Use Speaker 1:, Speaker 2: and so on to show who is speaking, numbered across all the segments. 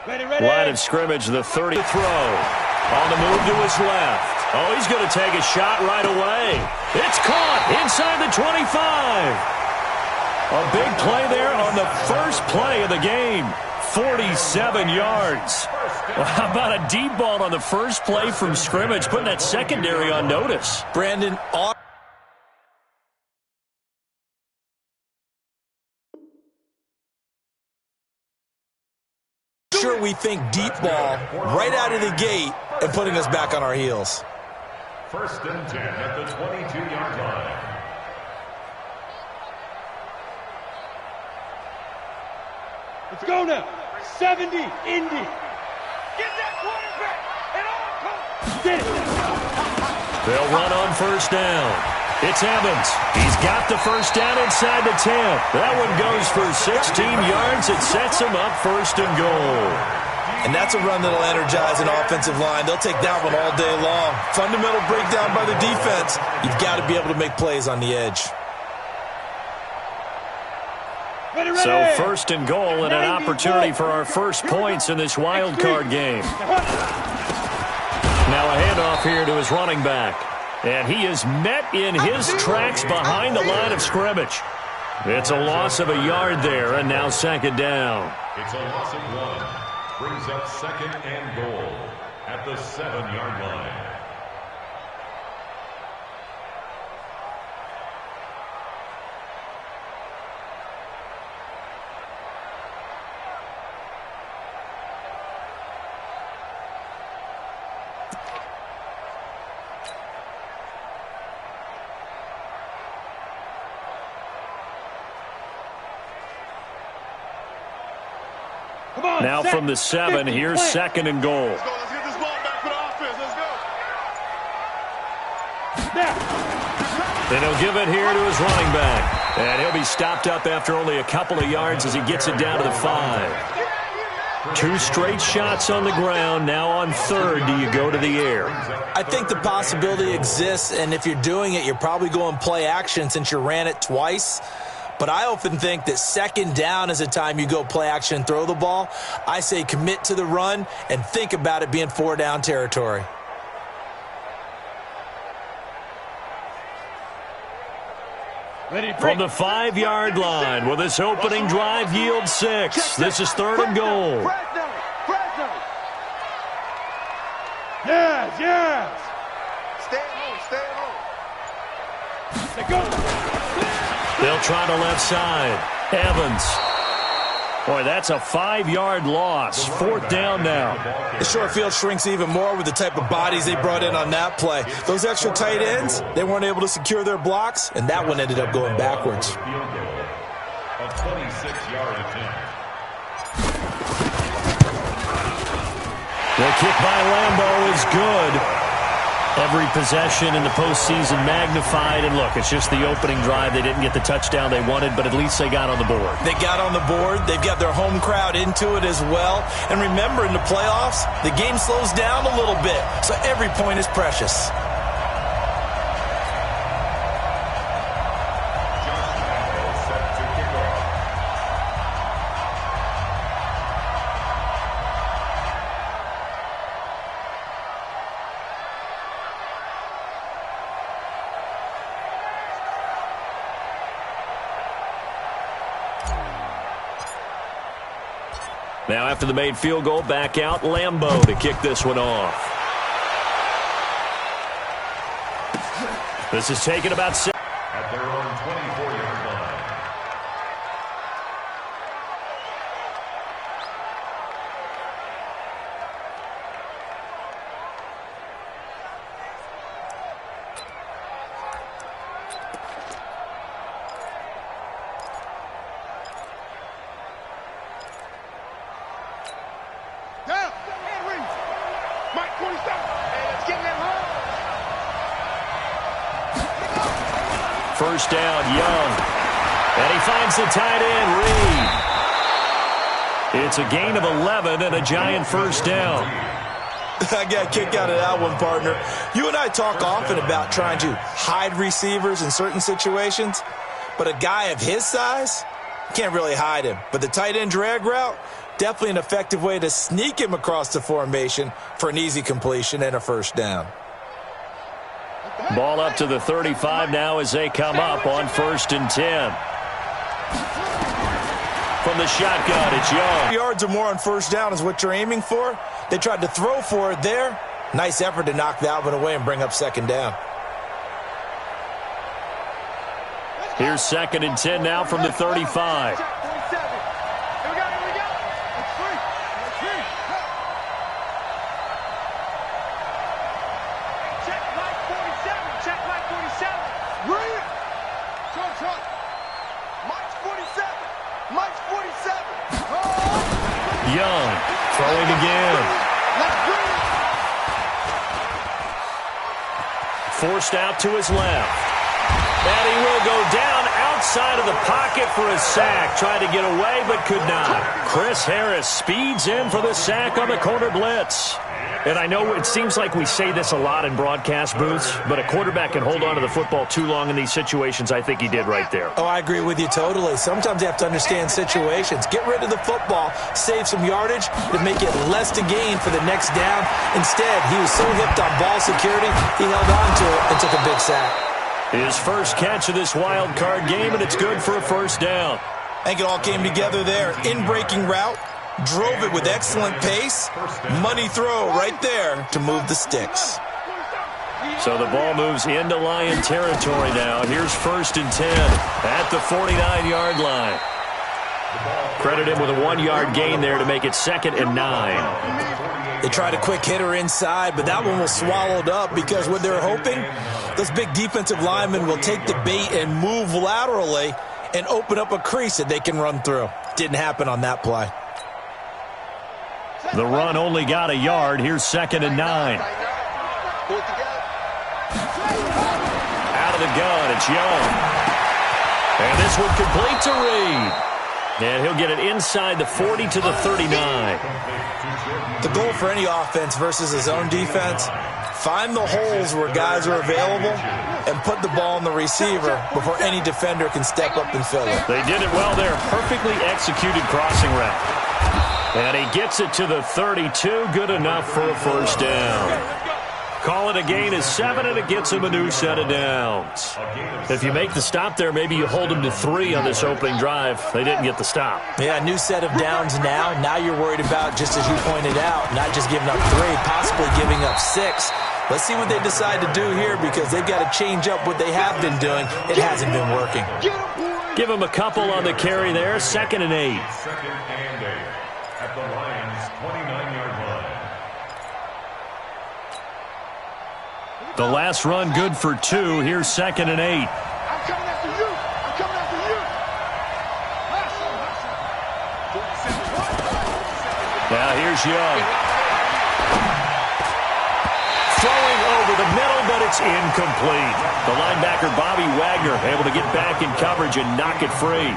Speaker 1: Line of scrimmage, the 30 throw. On the move to his left. Oh, he's going to take a shot right away. It's caught inside the 25. A big play there on the first play of the game. 47 yards. Well, how about a deep ball on the first play from scrimmage, putting that secondary on notice?
Speaker 2: Brandon, sure we think deep ball right out of the gate and putting us back on our heels.
Speaker 3: 1st and 10 at the 22-yard line.
Speaker 4: Let's go now. 70, Indy. Get that quarterback and on coach. Get it.
Speaker 1: They'll run on first down. It's Evans. He's got the first down inside the 10. That one goes for 16 yards. It sets him up 1st and goal.
Speaker 2: And that's a run that'll energize an offensive line. They'll take that one all day long. Fundamental breakdown by the defense. You've got to be able to make plays on the edge.
Speaker 1: So 1st and goal and an opportunity for our first points in this wild card game. Now a handoff here to his running back. And he is met in his tracks behind the line of scrimmage. It's a loss of a yard there, and now 2nd down.
Speaker 3: It's a loss of 1. Brings up 2nd and goal at the 7-yard line.
Speaker 1: Now from the 7, here's 2nd and goal.
Speaker 4: Let's get this ball back for the offense. Let's go.
Speaker 1: And he'll give it here to his running back. And he'll be stopped up after only a couple of yards as he gets it down to the 5. 2 straight shots on the ground. Now on 3rd, do you go to the air?
Speaker 2: I think the possibility exists, and if you're doing it, you're probably going play action since you ran it twice. But I often think that 2nd down is a time you go play action and throw the ball. I say commit to the run and think about it being 4-down territory.
Speaker 1: From the 5-yard line, will this opening drive yield 6? This is 3rd and goal.
Speaker 4: Yes, yes. Stay at home, stay at home. Let's go.
Speaker 1: They'll try to left side. Evans. Boy, that's a 5-yard loss. 4th down now.
Speaker 2: The short field shrinks even more with the type of bodies they brought in on that play. Those extra tight ends, they weren't able to secure their blocks, and that one ended up going backwards.
Speaker 3: A 26-yard attempt.
Speaker 1: The kick by Lambeau is good. Every possession in the postseason magnified. And look, it's just the opening drive. They didn't get the touchdown they wanted, but at least they got on the board.
Speaker 2: They got on the board. They've got their home crowd into it as well. And remember, in the playoffs, the game slows down a little bit, so every point is precious.
Speaker 1: Now after the made field goal, back out Lambeau to kick this one off. This is taken about 6.
Speaker 3: At their own 24-yard line.
Speaker 4: Down. Hand reach. Mike 27. Hey, let's get that home.
Speaker 1: First down, Young. And he finds the tight end, Reed. It's a gain of 11 and a giant first down.
Speaker 2: I got a kick out of that one, partner. You and I talk often about trying to hide receivers in certain situations, but a guy of his size can't really hide him. But the tight end drag route, Definitely an effective way to sneak him across the formation for an easy completion and a first down.
Speaker 1: Ball up to the 35 now as they come up on 1st and 10. From the shotgun, it's Young.
Speaker 2: Yards or more on first down is what you're aiming for. They tried to throw for it there. Nice effort to knock that one away and bring up 2nd down.
Speaker 1: Here's 2nd and 10 now from the 35. Young throwing again. Forced out to his left. And he will go down outside of the pocket for a sack. Tried to get away but could not. Chris Harris speeds in for the sack on the corner blitz. And I know it seems like we say this a lot in broadcast booths, but a quarterback can hold on to the football too long in these situations. I think he did right there.
Speaker 2: Oh, I agree with you totally. Sometimes you have to understand situations. Get rid of the football, save some yardage to make it less to gain for the next down. Instead, he was so hipped on ball security, he held on to it and took a big sack.
Speaker 1: His first catch of this wild card game, and it's good for a first down.
Speaker 2: I think it all came together there. In-breaking route. Drove it with excellent pace. Money throw right there to move the sticks.
Speaker 1: So the ball moves into Lion territory now. Here's 1st and 10 at the 49-yard line. Credit him with a 1-yard gain there to make it 2nd and 9.
Speaker 2: They tried a quick hitter inside, but that one was swallowed up because what they're hoping, those big defensive linemen will take the bait and move laterally and open up a crease that they can run through. Didn't happen on that play.
Speaker 1: The run only got a yard. Here's 2nd and 9. Out of the gun, it's Young. And this one complete to Reed. And he'll get it inside the 40 to the 39.
Speaker 2: The goal for any offense versus his own defense, find the holes where guys are available and put the ball in the receiver before any defender can step up and fill it.
Speaker 1: They did it well there. Perfectly executed crossing route. And he gets it to the 32. Good enough for a first down. Call it a gain of 7, and it gets him a new set of downs. If you make the stop there, maybe you hold him to 3 on this opening drive. They didn't get the stop.
Speaker 2: Yeah, new set of downs now. Now you're worried about, just as you pointed out, not just giving up 3, possibly giving up 6. Let's see what they decide to do here because they've got to change up what they have been doing. It hasn't been working.
Speaker 1: Give him a couple on the carry there. 2nd and 8.
Speaker 3: 2nd and 8 at the Lions' 29-yard line.
Speaker 1: The last run good for 2. Here's 2nd and 8.
Speaker 4: I'm coming after you. I'm coming after you.
Speaker 1: Now here's Young. Throwing over the middle, but it's incomplete. The linebacker, Bobby Wagner, able to get back in coverage and knock it free.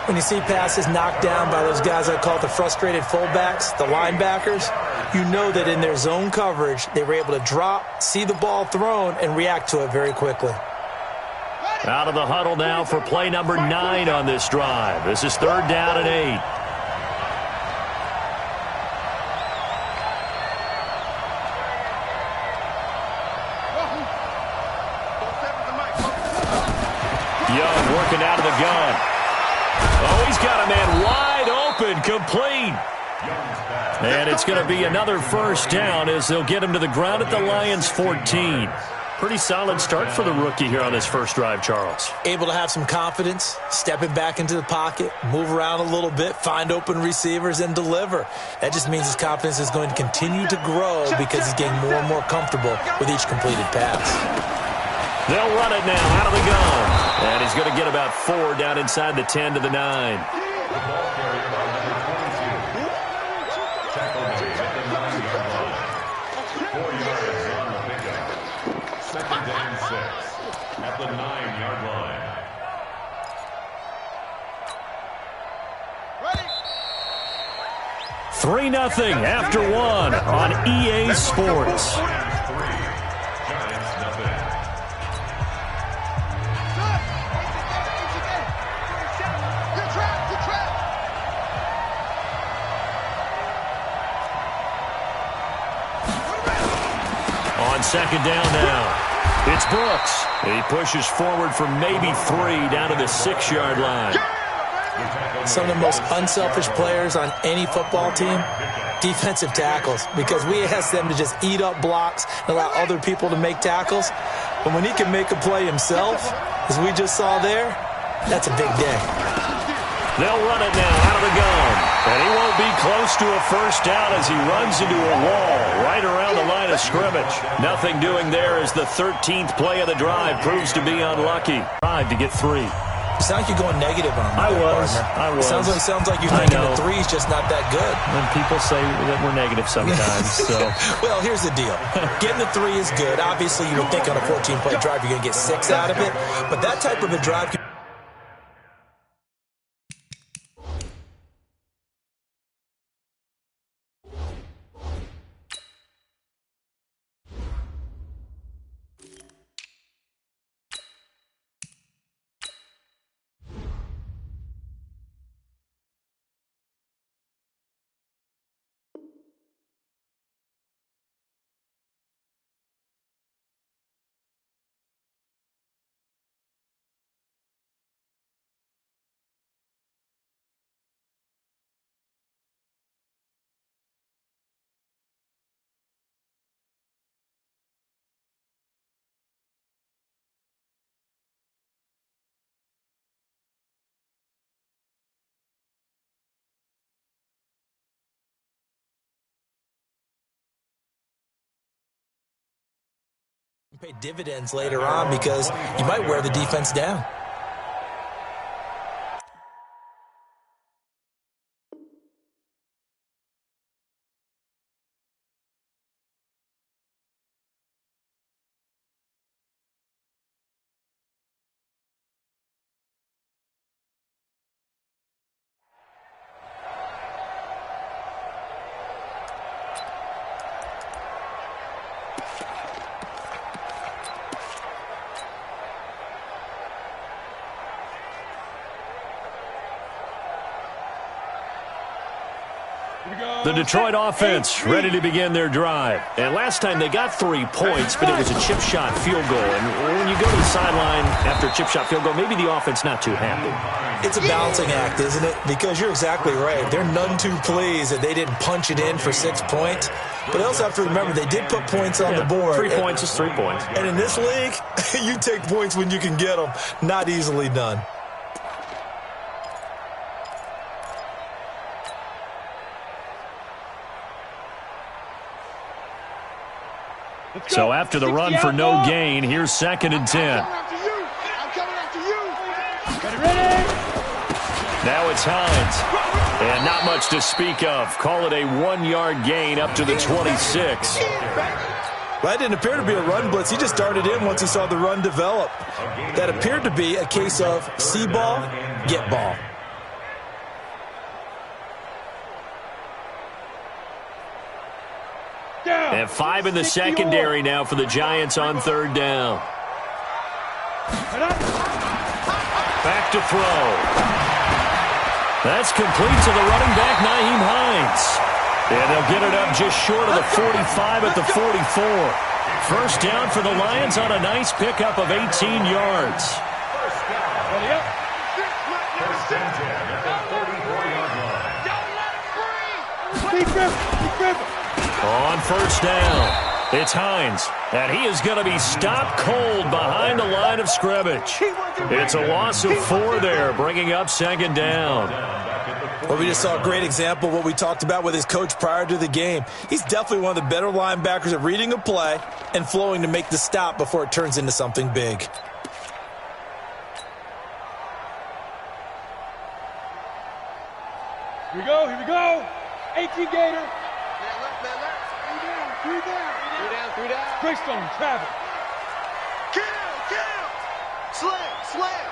Speaker 2: When you see passes knocked down by those guys I call the frustrated fullbacks, the linebackers, you know that in their zone coverage, they were able to drop, see the ball thrown, and react to it very quickly.
Speaker 1: Out of the huddle now for play number 9 on this drive. This is 3rd down and 8. Young working out of the gun. Oh, he's got a man wide open, complete. And it's going to be another first down as they'll get him to the ground at the Lions' 14. Pretty solid start for the rookie here on his first drive, Charles.
Speaker 2: Able to have some confidence, stepping back into the pocket, move around a little bit, find open receivers, and deliver. That just means his confidence is going to continue to grow because he's getting more and more comfortable with each completed pass.
Speaker 1: They'll run it now out of the gun. And he's going to get about 4 down inside the 10 to the 9.
Speaker 3: The ball carrier by number 22. Tackle made at the 9-yard line. 4 yards on the pickup. 2nd and 6 at the 9-yard line.
Speaker 4: Ready?
Speaker 1: 3-0 after 1 on EA Sports. on second down now. It's Brooks. He pushes forward for maybe 3 down to the 6-yard line.
Speaker 2: Some of the most unselfish players on any football team, defensive tackles, because we ask them to just eat up blocks and allow other people to make tackles. But when he can make a play himself, as we just saw there, that's a big day.
Speaker 1: They'll run it now out of the gun. And he won't be close to a first down as he runs into a wall right around the line of scrimmage. Nothing doing there as the 13th play of the drive proves to be unlucky. Tried to get 3.
Speaker 2: You sound like you're going negative on me.
Speaker 1: I was.
Speaker 2: Sounds like you're thinking the 3's just not that good.
Speaker 1: When people say that we're negative sometimes. So.
Speaker 2: Well, here's the deal. Getting the 3 is good. Obviously, you would think on a 14-play drive you're going to get 6 out of it. But that type of a drive can pay dividends later on because you might wear the defense down.
Speaker 1: The Detroit offense ready to begin their drive. And last time they got 3 points, but it was a chip shot field goal. And when you go to the sideline after a chip shot field goal, maybe the offense not too happy.
Speaker 2: It's a balancing act, isn't it? Because you're exactly right. They're none too pleased that they didn't punch it in for 6 points. But they also have to remember they did put points on the board.
Speaker 1: 3 points is 3 points.
Speaker 2: And in this league, you take points when you can get them. Not easily done.
Speaker 1: So after the run for no gain, here's 2nd and 10. Now it's Hines. And not much to speak of. Call it a 1-yard gain up to the 26.
Speaker 2: Well, that didn't appear to be a run blitz. He just darted in once he saw the run develop. That appeared to be a case of see ball, get ball.
Speaker 1: And 5 in the secondary now for the Giants on 3rd down. Back to throw. That's complete to the running back, Nyheim Hines. And they'll get it up just short of the 45 at the 44. First down for the Lions on a nice pickup of 18 yards.
Speaker 3: First and 10 at the 44-yard line.
Speaker 1: On first down, it's Hines, and he is going to be stopped cold behind the line of scrimmage. It's a loss of 4 there, bringing up 2nd down.
Speaker 2: Well, we just saw a great example of what we talked about with his coach prior to the game. He's definitely one of the better linebackers at reading a play and flowing to make the stop before it turns into something big.
Speaker 4: Here we go. 18 Gator. Three down. Greystone, travel.
Speaker 5: Kill. Slam.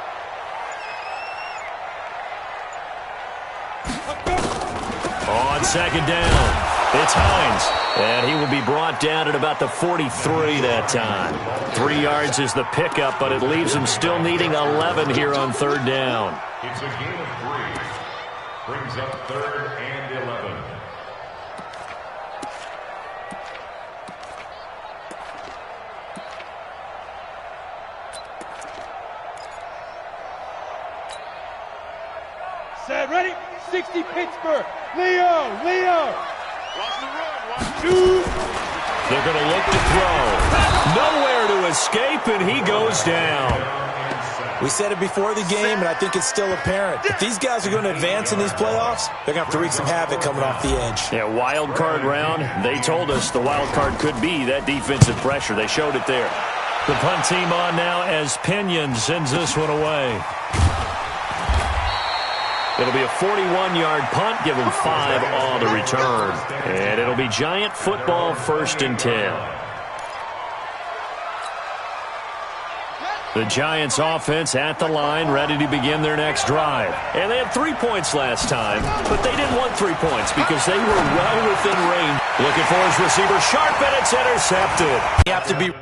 Speaker 1: On 2nd down, it's Hines, and he will be brought down at about the 43 that time. 3 yards is the pickup, but it leaves him still needing 11 here on 3rd down.
Speaker 3: It's a gain of 3. Brings up 3rd and 11.
Speaker 4: 60 Pittsburgh. Leo.
Speaker 5: Watch the run.
Speaker 4: Two.
Speaker 1: They're going to look to throw. Nowhere to escape, and he goes down.
Speaker 2: We said it before the game, and I think it's still apparent. If these guys are going to advance in these playoffs, they're going to have to wreak some havoc coming off the edge.
Speaker 1: Yeah, wild card round. They told us the wild card could be that defensive pressure. They showed it there. The punt team on now as Pinion sends this one away. It'll be a 41-yard punt, give them 5 on the return. And it'll be Giant football, 1st and 10. The Giants offense at the line, ready to begin their next drive. And they had 3 points last time, but they didn't want 3 points because they were well within range. Looking for his receiver, sharp, and it's intercepted.
Speaker 2: You have to be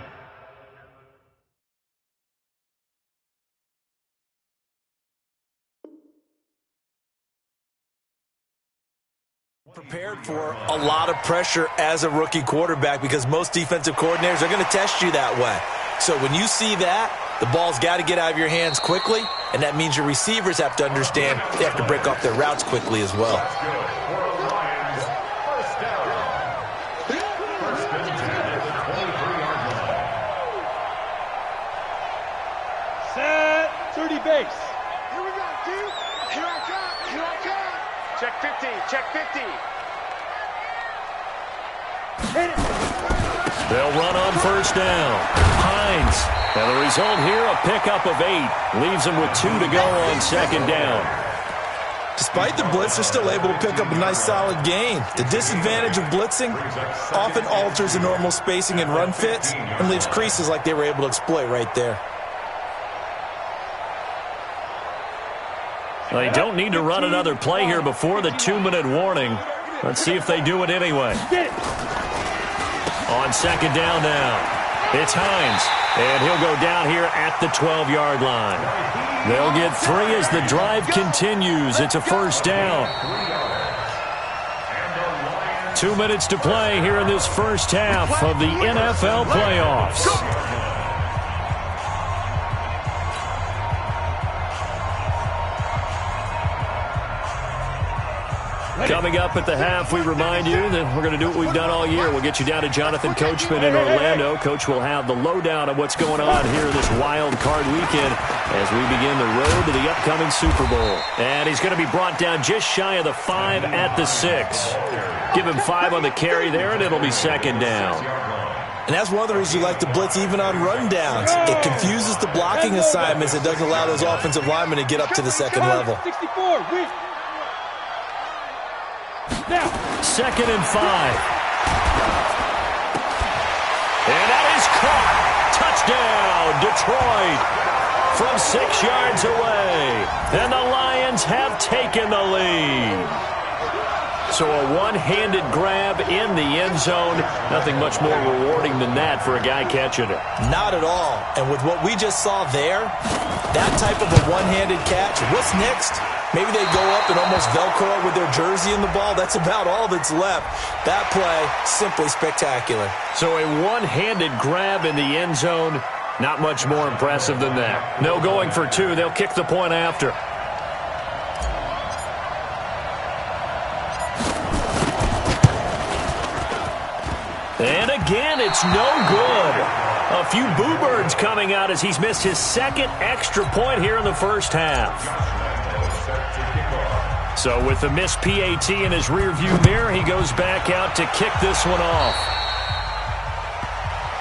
Speaker 2: prepared for a lot of pressure as a rookie quarterback because most defensive coordinators are going to test you that way. So when you see that, the ball's got to get out of your hands quickly, and that means your receivers have to understand they have to break off their routes quickly as well.
Speaker 4: Set. 30 base.
Speaker 5: Here we go, dude. Here I come. Check 50.
Speaker 4: Hit it.
Speaker 1: They'll run on 1st down. Hines. And the result here, a pickup of 8. Leaves them with 2 to go on 2nd down.
Speaker 2: Despite the blitz, they're still able to pick up a nice solid gain. The disadvantage of blitzing often alters the normal spacing and run fits and leaves creases like they were able to exploit right there.
Speaker 1: They don't need to run another play here before the 2-minute warning. Let's see if they do it anyway. On 2nd down now. It's Hines, and he'll go down here at the 12-yard line. They'll get 3 as the drive continues. It's a 1st down. 2 minutes to play here in this first half of the NFL playoffs. Coming up at the half, we remind you that we're going to do what we've done all year. We'll get you down to Jonathan Coachman in Orlando. Coach will have the lowdown of what's going on here this wild card weekend as we begin the road to the upcoming Super Bowl. And he's going to be brought down just shy of the 5 at the 6. Give him 5 on the carry there, and it'll be 2nd down.
Speaker 2: And that's one of the reasons you like to blitz even on rundowns. It confuses the blocking assignments. It doesn't allow those offensive linemen to get up to the 2nd level.
Speaker 4: 64. Now.
Speaker 1: 2nd and 5. And that is caught. Touchdown, Detroit. From 6 yards away. And the Lions have taken the lead. So a one-handed grab in the end zone. Nothing much more rewarding than that for a guy catching it.
Speaker 2: Not at all. And with what we just saw there, that type of a one-handed catch, what's next? Maybe they go up and almost Velcro with their jersey in the ball. That's about all that's left. That play, simply spectacular.
Speaker 1: So a one-handed grab in the end zone, not much more impressive than that. No going for 2. They'll kick the point after. And again, it's no good. A few boo birds coming out as he's missed his 2nd extra point here in the first half. So with the missed PAT in his rearview mirror, he goes back out to kick this one off.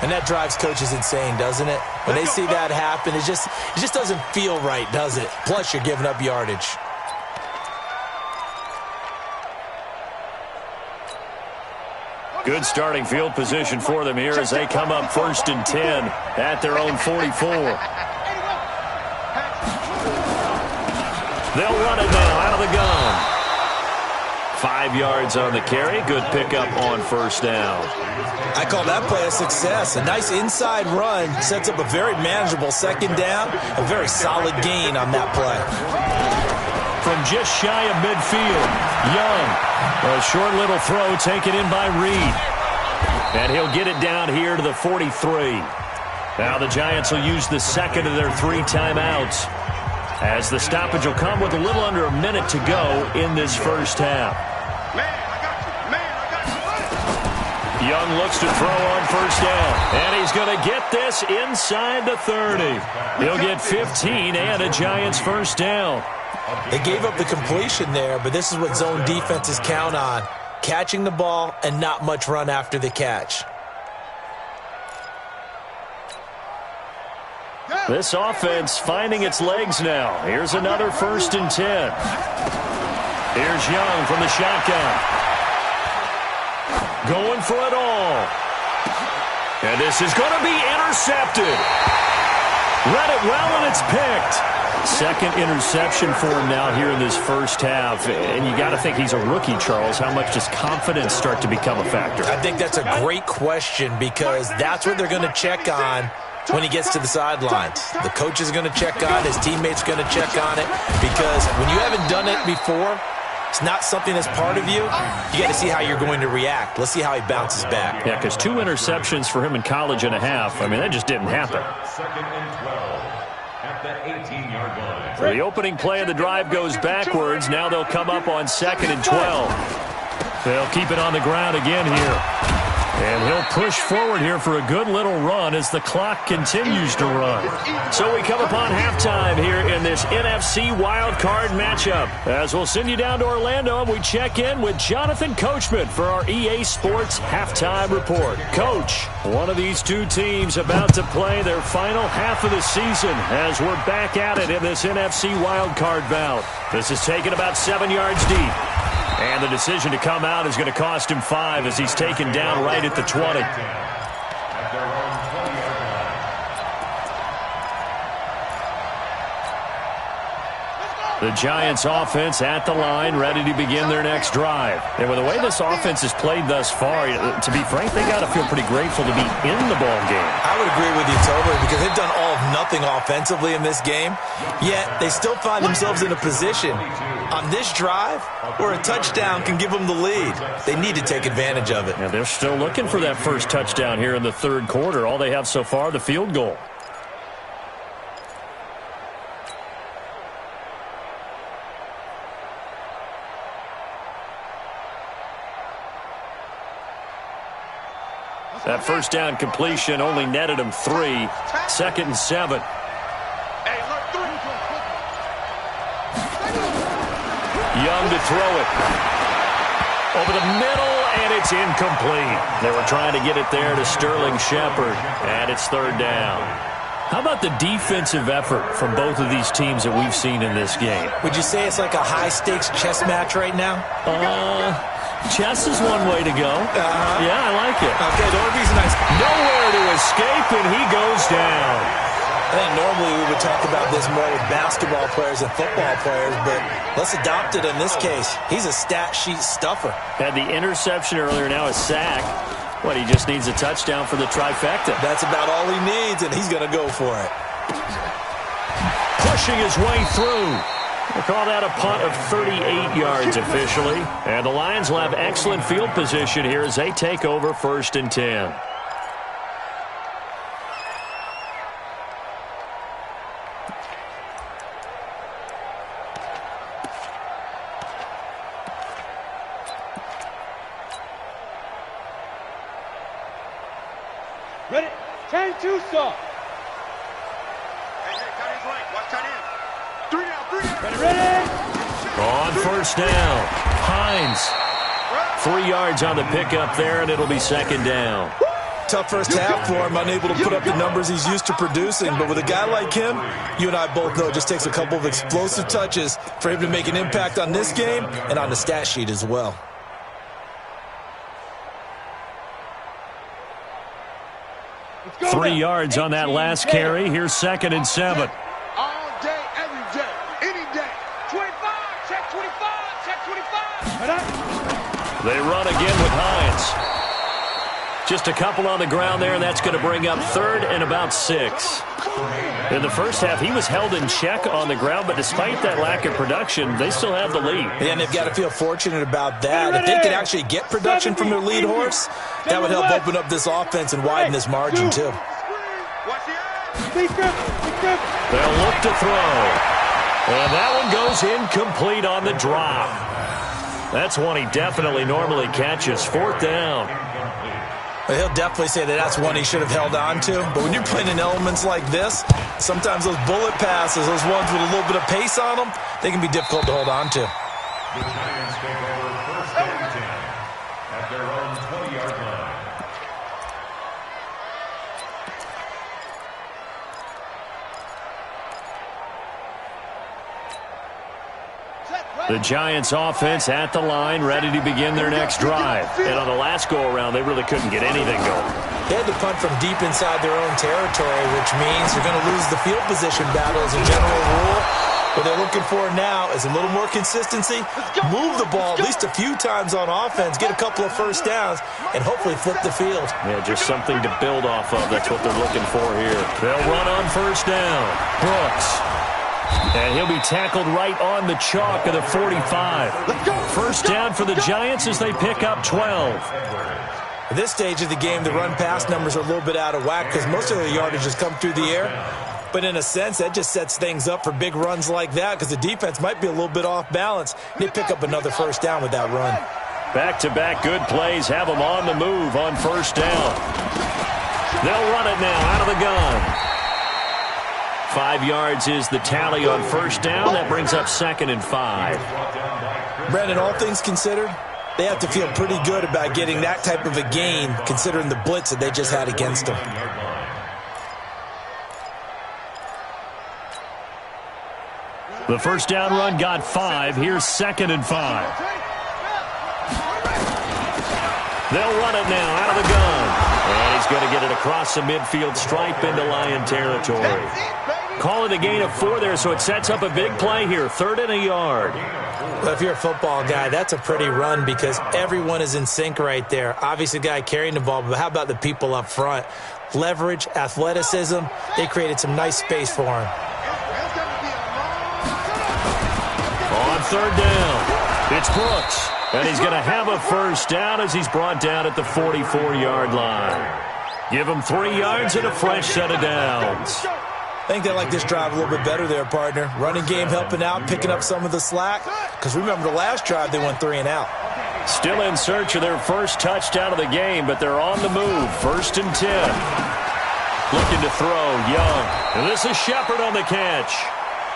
Speaker 2: And that drives coaches insane, doesn't it? When they see that happen, it just doesn't feel right, does it? Plus, you're giving up yardage.
Speaker 1: Good starting field position for them here as they come up 1st and 10 at their own 44. They'll run it now out of the gun. 5 yards on the carry. Good pickup on 1st down.
Speaker 2: I call that play a success. A nice inside run sets up a very manageable 2nd down. A very solid gain on that play.
Speaker 1: From just shy of midfield, Young. A short little throw taken in by Reed. And he'll get it down here to the 43. Now the Giants will use the 2nd of their 3 timeouts. as the stoppage will come with a little under a minute to go in this first half. Young looks to throw on first down, and he's going to get this inside the 30. He'll get 15 and a Giants first down.
Speaker 2: They gave up the completion there, but this is what zone defenses count on. Catching the ball and not much run after the catch.
Speaker 1: This offense finding its legs now. Here's another 1st and 10. Here's Young from the shotgun. Going for it all. And this is going to be intercepted. Read it well, and it's picked. Second interception for him now here in this first half. And you got to think he's a rookie, Charles. How much does confidence start to become a factor?
Speaker 2: I think that's a great question because that's what they're going to check on when he gets to the sidelines. The coach is going to check on it. His teammates are going to check on it because when you haven't done it before, it's not something that's part of you. You got to see how you're going to react. Let's see how he bounces back.
Speaker 1: Yeah, because 2 interceptions for him in college and a half. I mean, that just didn't happen.
Speaker 3: 2nd and 12 at the 18-yard line.
Speaker 1: The opening play of the drive goes backwards. Now they'll come up on 2nd and 12. They'll keep it on the ground again here. And he'll push forward here for a good little run as the clock continues to run. So we come upon halftime here in this NFC wildcard matchup. As we'll send you down to Orlando, and we check in with Jonathan Coachman for our EA Sports Halftime Report. Coach, one of these two teams about to play their final half of the season as we're back at it in this NFC wildcard bout. This is taken about 7 yards deep. And the decision to come out is going to cost him 5 as he's taken down right at the 20. The Giants offense at the line, ready to begin their next drive. And with the way this offense has played thus far, to be frank, they got to feel pretty grateful to be in the ball game.
Speaker 2: I would agree with you totally because they've done all of nothing offensively in this game, yet they still find themselves in a position on this drive where a touchdown can give them the lead. They need to take advantage of it.
Speaker 1: And they're still looking for that first touchdown here in the third quarter. All they have so far, the field goal. That first down completion only netted him 3. 2nd and 7. Young to throw it. Over the middle, and it's incomplete. They were trying to get it there to Sterling Shepard, and it's 3rd down. How about the defensive effort from both of these teams that we've seen in this game?
Speaker 2: Would you say it's like a high-stakes chess match right now?
Speaker 1: Chess is one way to go. Yeah, I like it.
Speaker 2: Okay, the only reason
Speaker 1: nowhere to escape, and he goes down.
Speaker 2: I think normally we would talk about this more with basketball players and football players, but let's adopt it in this case. He's a stat sheet stuffer.
Speaker 1: Had the interception earlier, now a sack. What, he just needs a touchdown for the trifecta.
Speaker 2: That's about all he needs, and he's going to go for it.
Speaker 1: Pushing his way through. We'll call that a punt of 38 yards officially. And the Lions will have excellent field position here as they take over 1st and 10.
Speaker 4: Ready? 10-2 saw.
Speaker 5: Hey, tight end's right. Watch tight end. 3 down.
Speaker 4: Ready?
Speaker 1: On 1st down, Hines. 3 yards on the pickup there, and it'll be 2nd down.
Speaker 2: Tough first half for him, unable to put up the numbers he's used to producing. But with a guy like him, you and I both know it just takes a couple of explosive touches for him to make an impact on this game and on the stat sheet as well.
Speaker 4: Go
Speaker 1: 3
Speaker 4: now.
Speaker 1: yards on that last carry. Here's 2nd and 7.
Speaker 5: All day, every day, any day. 25, check 25, check 25.
Speaker 1: They run again with Hines. Just a couple on the ground there, and that's going to bring up 3rd and about 6. In the first half, he was held in check on the ground, but despite that lack of production, they still have the lead.
Speaker 2: And they've got to feel fortunate about that. If they could actually get production from their lead horse, that would help open up this offense and widen this margin too.
Speaker 5: Watch the eye.
Speaker 4: They'll
Speaker 1: They'll look to throw. And that one goes incomplete on the drop. That's one he definitely normally catches. 4th down.
Speaker 2: Well, he'll definitely say that that's one he should have held on to. But when you're playing in elements like this, sometimes those bullet passes, those ones with a little bit of pace on them, they can be difficult to hold on to.
Speaker 3: The Giants take over 1st and 10 at their own 20-yard line.
Speaker 1: The Giants offense at the line, ready to begin their next drive. And on the last go-around, they really couldn't get anything going.
Speaker 2: They had to punt from deep inside their own territory, which means you're going to lose the field position battle as a general rule. What they're looking for now is a little more consistency, move the ball at least a few times on offense, get a couple of first downs, and hopefully flip the field.
Speaker 1: Yeah, just something to build off of. That's what they're looking for here. They'll run on 1st down. Brooks. And he'll be tackled right on the chalk of the 45. 1st down for the Giants as they pick up 12.
Speaker 2: At this stage of the game, the run-pass numbers are a little bit out of whack because most of the yardage has come through the air. But in a sense, that just sets things up for big runs like that because the defense might be a little bit off balance. They pick up another 1st down with that run.
Speaker 1: Back-to-back good plays have them on the move on 1st down. They'll run it now out of the gun. 5 yards is the tally on 1st down. That brings up 2nd and 5.
Speaker 2: Brandon, all things considered, they have to feel pretty good about getting that type of a gain considering the blitz that they just had against them.
Speaker 1: The 1st down run got 5. Here's 2nd and 5. They'll run it now out of the gun. And he's going to get it across the midfield stripe into Lion territory. Call it a gain of 4 there, so it sets up a big play here. 3rd and a yard.
Speaker 2: Well, if you're a football guy, that's a pretty run because everyone is in sync right there. Obviously, the guy carrying the ball, but how about the people up front? Leverage, athleticism, they created some nice space for him.
Speaker 1: On 3rd down, it's Brooks. And he's going to have a 1st down as he's brought down at the 44-yard line. Give him 3 yards and a fresh set of downs.
Speaker 2: I think they like this drive a little bit better there, partner. Running game helping out, picking up some of the slack. Because remember, the last drive, they went 3 and out.
Speaker 1: Still in search of their first touchdown of the game, but they're on the move. 1st and 10. Looking to throw, Young. And this is Shepard on the catch.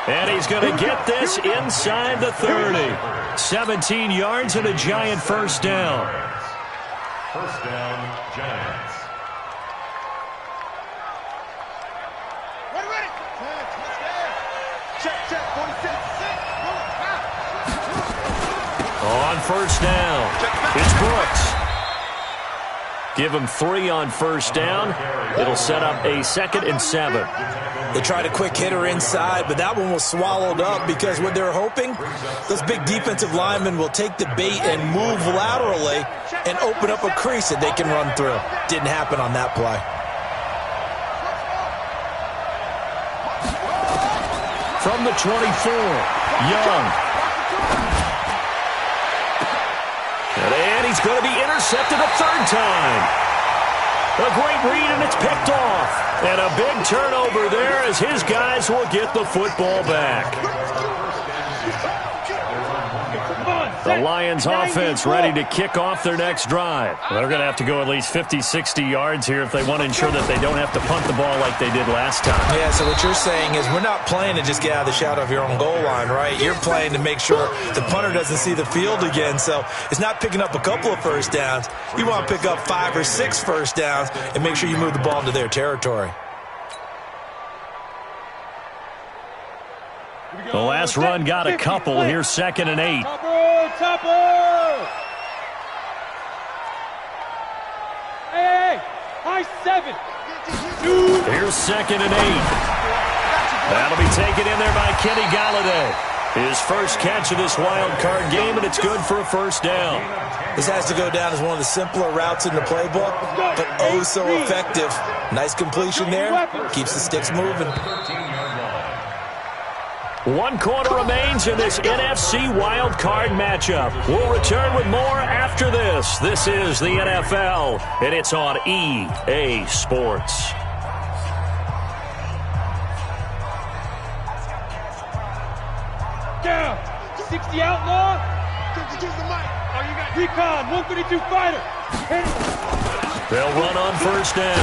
Speaker 1: And he's going to get this inside the 30. 17 yards and a Giant 1st down.
Speaker 3: 1st down, Giants.
Speaker 1: On 1st down, it's Brooks. Give him 3 on 1st down. It'll set up a 2nd and 7.
Speaker 2: They tried a quick hitter inside, but that one was swallowed up because what they're hoping, those big defensive linemen will take the bait and move laterally and open up a crease that they can run through. Didn't happen on that play.
Speaker 1: From the 24, Young. And he's going to be intercepted a 3rd time. A great read, and it's picked off. And a big turnover there as his guys will get the football back. The Lions offense ready to kick off their next drive. They're going to have to go at least 50, 60 yards here if they want to ensure that they don't have to punt the ball like they did last time.
Speaker 2: Yeah, so what you're saying is we're not playing to just get out of the shadow of your own goal line, right? You're playing to make sure the punter doesn't see the field again. So it's not picking up a couple of 1st downs. You want to pick up 5 or 6 1st downs and make sure you move the ball into their territory.
Speaker 1: The last run got a couple. Here's 2nd and 8.
Speaker 4: Topper! Hey, high 7.
Speaker 1: Here's 2nd and 8. That'll be taken in there by Kenny Galladay. His first catch of this wild card game, and it's good for a 1st down.
Speaker 2: This has to go down as one of the simpler routes in the playbook, but oh so effective. Nice completion there. Keeps the sticks moving.
Speaker 1: 1 quarter remains in this NFC wild card matchup. We'll return with more after this. This is the NFL, and it's on EA Sports.
Speaker 4: the outlaw. Recon, 132 fighter.
Speaker 1: They'll run on first down.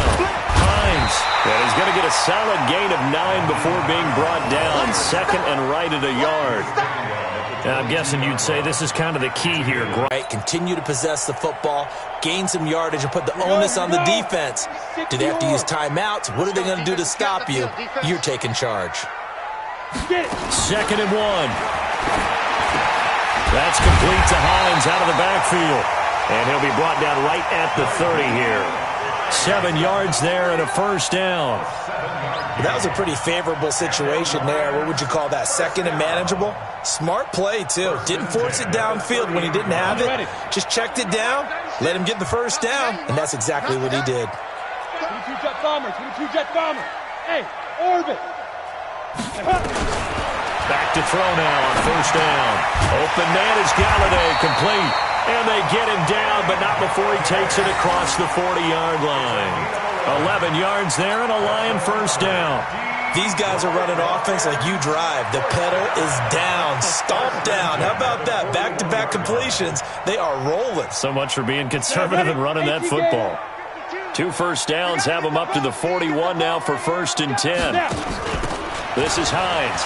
Speaker 1: Hines. And he's going to get a solid gain of 9 before being brought down. Second and right at a yard. I'm guessing you'd say this is kind of the key here.
Speaker 2: Right, continue to possess the football, gain some yardage, and put the onus on the defense. Do they have to use timeouts? What are they going to do to stop you? You're taking charge.
Speaker 1: Second and 1. That's complete to Hines out of the backfield. And he'll be brought down right at the 30 here. 7 yards there and a first down.
Speaker 2: That was a pretty favorable situation there. What would you call that? Second and manageable? Smart play, too. Didn't force it downfield when he didn't have it. Just checked it down, let him get the first down, and that's exactly what he did.
Speaker 4: 22 jet bomber, 22 jet bomber. Hey, orbit.
Speaker 1: Back to throw now on first down. Open man is Galladay, complete. And they get him down, but not before he takes it across the 40-yard line. 11 yards there and a Lion first down.
Speaker 2: These guys are running offense like you drive. The pedal is down, stomp down. How about that? Back-to-back completions. They are rolling.
Speaker 1: So much for being conservative and running that football. 2 first downs have them up to the 41 now for first and 10. This is Hines.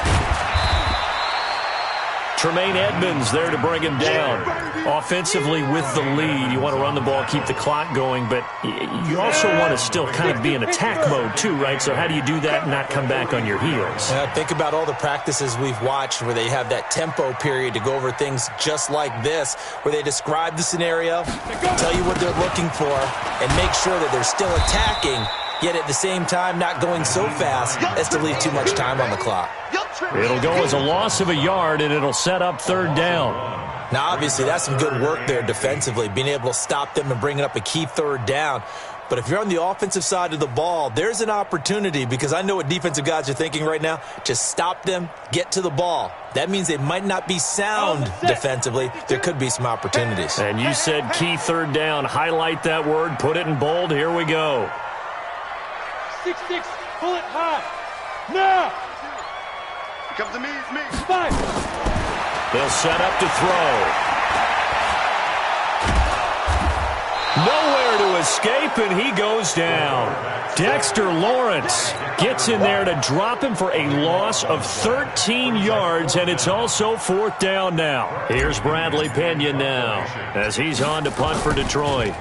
Speaker 1: Tremaine Edmonds there to bring him down. Offensively with the lead, you want to run the ball, keep the clock going, but you also want to still kind of be in attack mode too, right? So how do you do that and not come back on your heels?
Speaker 2: Think about all the practices we've watched where they have that tempo period to go over things just like this, where they describe the scenario, tell you what they're looking for, and make sure that they're still attacking, yet at the same time not going so fast as to leave too much time on the clock.
Speaker 1: It'll go as a loss of a yard, and it'll set up third down.
Speaker 2: Now, obviously, that's some good work there defensively, being able to stop them and bringing up a key third down. But if you're on the offensive side of the ball, there's an opportunity, because I know what defensive guys are thinking right now. Just stop them, get to the ball. That means they might not be sound defensively. There could be some opportunities.
Speaker 1: And you said key third down. Highlight that word, put it in bold. Here we go.
Speaker 4: 6-6, pull it high. Now!
Speaker 5: Comes to me, it's me.
Speaker 4: 5.
Speaker 1: They'll set up to throw. Nowhere to escape, and he goes down. Dexter Lawrence gets in there to drop him for a loss of 13 yards, and it's also fourth down now. Here's Bradley Pinion now as he's on to punt for Detroit.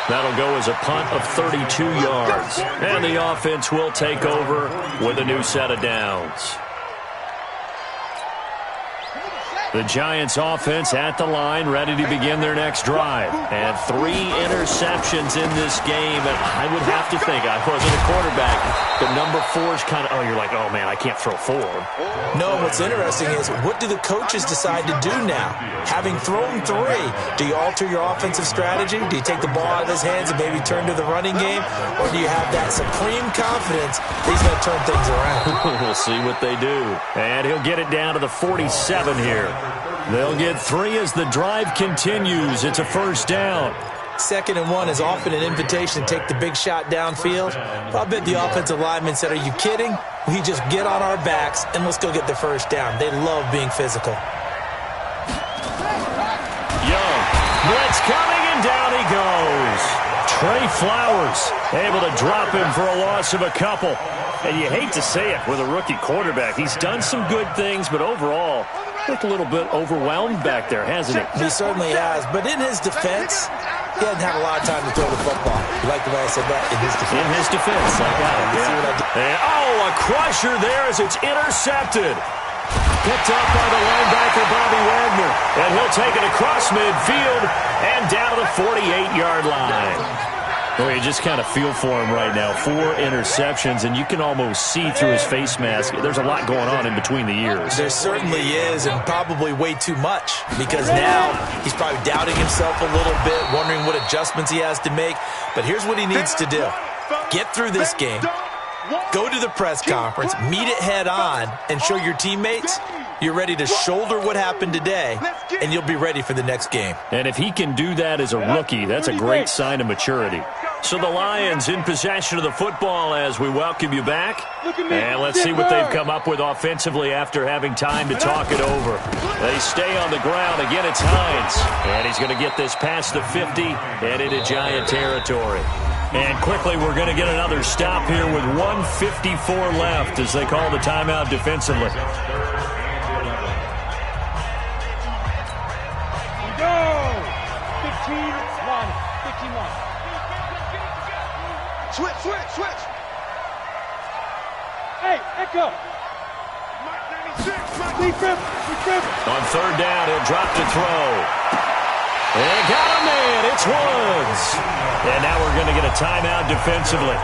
Speaker 1: That'll go as a punt of 32 yards. And the offense will take over with a new set of downs. The Giants offense at the line, ready to begin their next drive. And 3 interceptions in this game. And I would have to think, I wasn't a quarterback, but number 4 is kind of, you're like, oh, man, I can't throw 4.
Speaker 2: No, what's interesting is, what do the coaches decide to do now? Having thrown 3, do you alter your offensive strategy? Do you take the ball out of his hands and maybe turn to the running game? Or do you have that supreme confidence that he's going to turn things around?
Speaker 1: We'll see what they do. And he'll get it down to the 47 here. They'll get 3 as the drive continues. It's a first down.
Speaker 2: 2nd and 1 is often an invitation to take the big shot downfield. I bet the offensive lineman said, are you kidding? We just get on our backs and let's go get the first down. They love being physical.
Speaker 1: Young, blitz coming, and down he goes. Trey Flowers able to drop him for a loss of a couple. And you hate to say it with a rookie quarterback. He's done some good things, but overall, looked a little bit overwhelmed back there, hasn't he?
Speaker 2: He certainly has. But in his defense, he hadn't had a lot of time to throw the football. You like the way I said that? In his defense.
Speaker 1: In his defense. I got it.
Speaker 2: See what I did?
Speaker 1: And, a crusher there as it's intercepted. Picked up by the linebacker, Bobby Wagner. And he'll take it across midfield and down to the 48-yard line. Well, you just kind of feel for him right now. 4 interceptions, and you can almost see through his face mask. There's a lot going on in between the ears.
Speaker 2: There certainly is, and probably way too much, because now he's probably doubting himself a little bit, wondering what adjustments he has to make. But here's what he needs to do. Get through this game, go to the press conference, meet it head on, and show your teammates you're ready to shoulder what happened today, and you'll be ready for the next game.
Speaker 1: And if he can do that as a rookie, that's a great sign of maturity. So the Lions in possession of the football as we welcome you back. And let's see what they've come up with offensively after having time to talk it over. They stay on the ground. Again, it's Hines. And he's going to get this past the 50 and into Giant territory. And quickly, we're going to get another stop here with 1:54 left as they call the timeout defensively.
Speaker 4: Go! 15-1. 15-1.
Speaker 5: Switch.
Speaker 4: Hey, Echo. Lee Griffin.
Speaker 1: On third down, he'll drop to throw. And got a man. It's Woods. And now we're going to get a timeout defensively.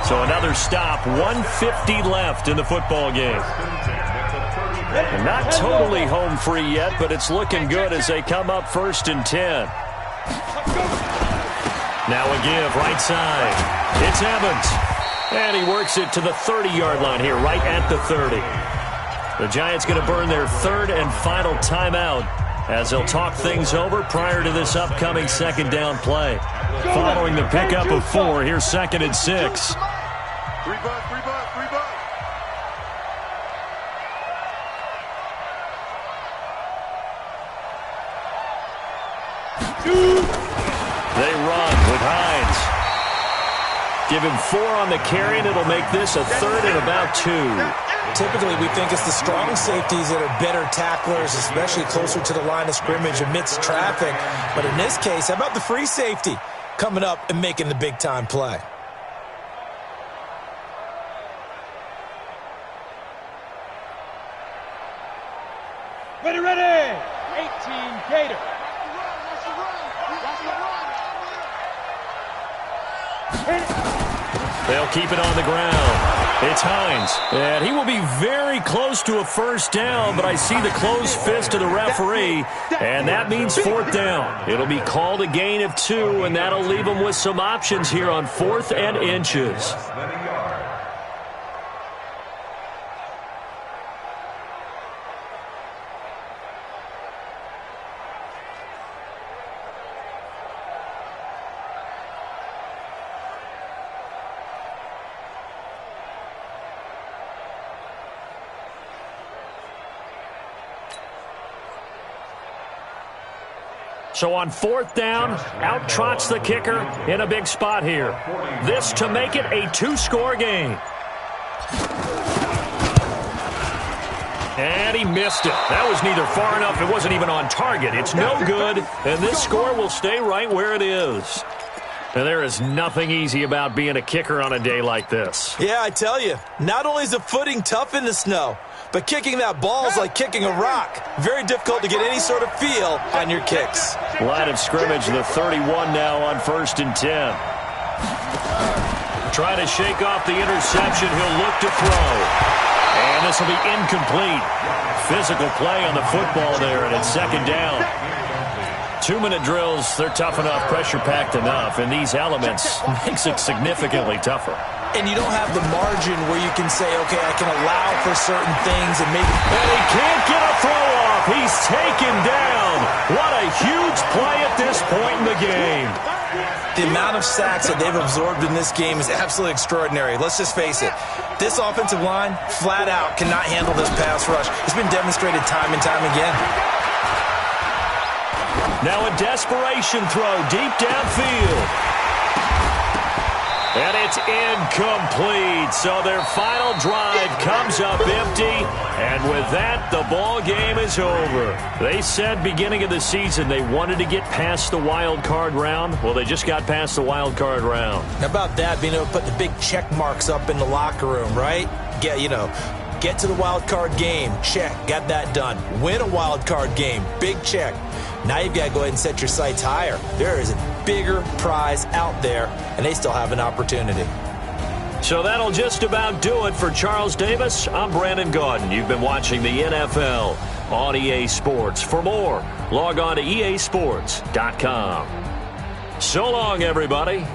Speaker 1: So another stop. 1:50 left in the football game. And not totally home free yet, but it's looking good as they come up 1st and 10. Now a give right side. It's Evans. And he works it to the 30-yard line here, right at the 30. The Giants going to burn their third and final timeout as they'll talk things over prior to this upcoming second down play. Following the pickup of 4, here's 2nd and 6.
Speaker 5: 3 bucks.
Speaker 1: They run with Hines. Give him 4 on the carry, and it'll make this a 3rd and about 2.
Speaker 2: Typically, we think it's the strong safeties that are better tacklers, especially closer to the line of scrimmage amidst traffic. But in this case, how about the free safety coming up and making the big-time play?
Speaker 4: Ready. 18 Gator.
Speaker 1: They'll keep it on the ground. It's Hines. And he will be very close to a first down, but I see the closed fist of the referee, and that means 4th down. It'll be called a gain of 2, and that'll leave them with some options here on 4th and inches. So on 4th down, out trots the kicker in a big spot here. This to make it a 2-score game. And he missed it. That was neither far enough. It wasn't even on target. It's no good, and this score will stay right where it is. And there is nothing easy about being a kicker on a day like this.
Speaker 2: Yeah, I tell you, not only is the footing tough in the snow, but kicking that ball is like kicking a rock. Very difficult to get any sort of feel on your kicks.
Speaker 1: Line of scrimmage, the 31 now on 1st and 10. Try to shake off the interception. He'll look to throw. And this will be incomplete. Physical play on the football there, and it's 2nd down. 2-minute drills, they're tough enough, pressure-packed enough, and these elements makes it significantly tougher.
Speaker 2: And you don't have the margin where you can say, okay, I can allow for certain things and maybe...
Speaker 1: And he can't get a throw off. He's taken down. What a huge play at this point in the game.
Speaker 2: The amount of sacks that they've absorbed in this game is absolutely extraordinary. Let's just face it. This offensive line, flat out, cannot handle this pass rush. It's been demonstrated time and time again.
Speaker 1: Now a desperation throw deep downfield. And it's incomplete. So their final drive comes up empty. And with that, the ball game is over. They said beginning of the season they wanted to get past the wild card round. Well, they just got past the wild card round.
Speaker 2: How about that, being able to put the big check marks up in the locker room, right? Get to the wild card game. Check. Got that done. Win a wild card game. Big check. Now you've got to go ahead and set your sights higher. There is a bigger prize out there, and they still have an opportunity.
Speaker 1: So that'll just about do it for Charles Davis. I'm Brandon Gaudin. You've been watching the NFL on EA Sports. For more, log on to easports.com. So long, everybody.